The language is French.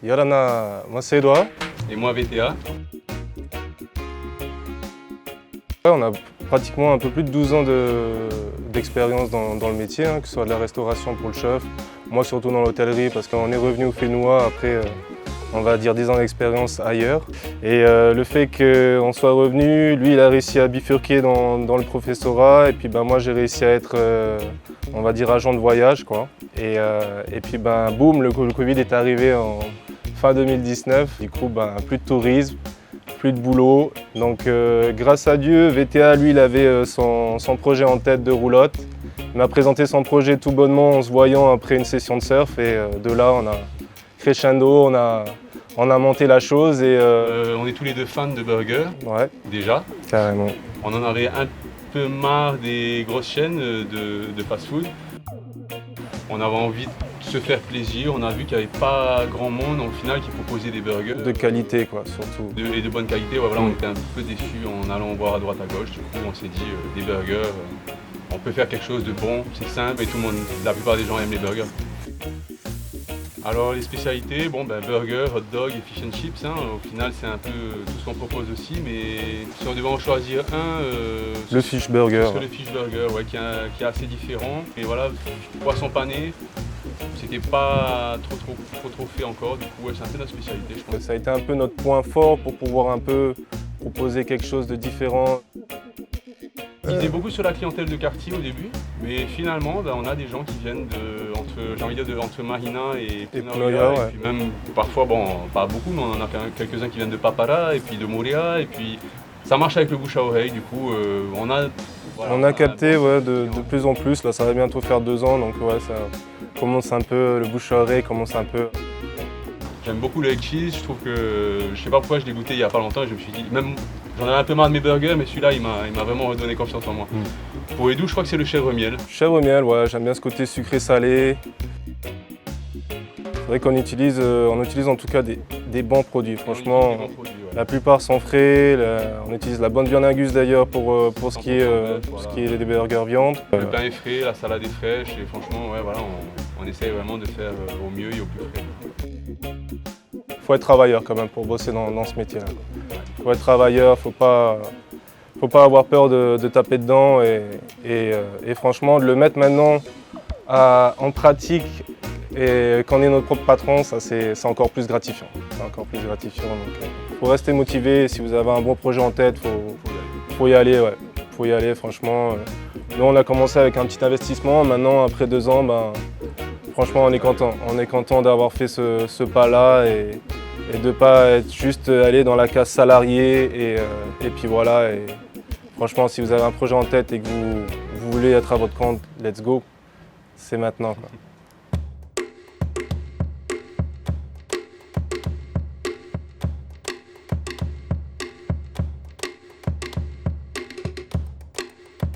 Yorana Macedoa. Et moi VTA. On a pratiquement un peu plus de 12 ans d'expérience dans le métier, que ce soit de la restauration pour le chef, moi surtout dans l'hôtellerie parce qu'on est revenu au Fénois après on va dire 10 ans d'expérience ailleurs. Et le fait qu'on soit revenu, lui il a réussi à bifurquer dans le professorat et puis moi j'ai réussi à être on va dire agent de voyage quoi. Et puis boum, le Covid est arrivé en fin 2019, du coup plus de tourisme, plus de boulot. Donc grâce à Dieu, VTA lui il avait son projet en tête de roulotte. Il m'a présenté son projet tout bonnement en se voyant après une session de surf et de là on a crescendo, on a monté la chose et on est tous les deux fans de burgers, ouais, déjà. Carrément. On en avait un peu marre des grosses chaînes de fast-food. On avait envie de se faire plaisir, on a vu qu'il n'y avait pas grand monde au final qui proposait des burgers. De qualité quoi, surtout. Et de bonne qualité, ouais, voilà, on était un peu déçus en allant voir à droite à gauche. Du coup on s'est dit des burgers, on peut faire quelque chose de bon, c'est simple et tout le monde, la plupart des gens aiment les burgers. Alors les spécialités, burger, hot dog et fish and chips, au final c'est un peu tout ce qu'on propose aussi, mais si on devait en choisir un, le fish burger. Le fish burger, ouais, qui est assez différent. Et voilà, poisson pané, c'était pas trop fait encore, du coup ouais, c'est un peu notre spécialité je pense. Ça a été un peu notre point fort pour pouvoir un peu proposer quelque chose de différent. On misait beaucoup sur la clientèle de quartier au début, mais finalement on a des gens qui viennent entre Marina et Pnoia, ouais. et puis même parfois, pas beaucoup, mais on en a quelques-uns qui viennent de Papara et puis de Moria, et puis ça marche avec le bouche à oreille, du coup on a capté de plus en plus, là ça va bientôt faire 2 ans, donc ouais, ça commence un peu, le bouche à oreille commence un peu. J'aime beaucoup le egg cheese, je trouve que, je sais pas pourquoi je l'ai goûté il y a pas longtemps et je me suis dit, même j'en avais un peu marre de mes burgers, mais celui-là il m'a vraiment redonné confiance en moi. Pour les doux, je crois que c'est le chèvre miel. Chèvre miel, ouais, j'aime bien ce côté sucré-salé. C'est vrai qu'on utilise en tout cas des bons produits, franchement. La plupart sont frais, on utilise la bonne viande Angus d'ailleurs pour ce qui est des burgers viande. Le pain est frais, la salade est fraîche et franchement, ouais, voilà, on essaye vraiment de faire au mieux et au plus frais. Faut être travailleur quand même pour bosser dans ce métier-là. Faut être travailleur, faut pas avoir peur de taper dedans et franchement de le mettre maintenant en pratique et quand on est notre propre patron, ça c'est encore plus gratifiant. Donc faut rester motivé, si vous avez un bon projet en tête, faut y aller, ouais. Faut y aller franchement. Nous on a commencé avec un petit investissement, maintenant après 2 ans, franchement on est content d'avoir fait ce pas-là et de ne pas être juste aller dans la case salarié et puis voilà. Et franchement, si vous avez un projet en tête et que vous voulez être à votre compte, let's go, c'est maintenant quoi.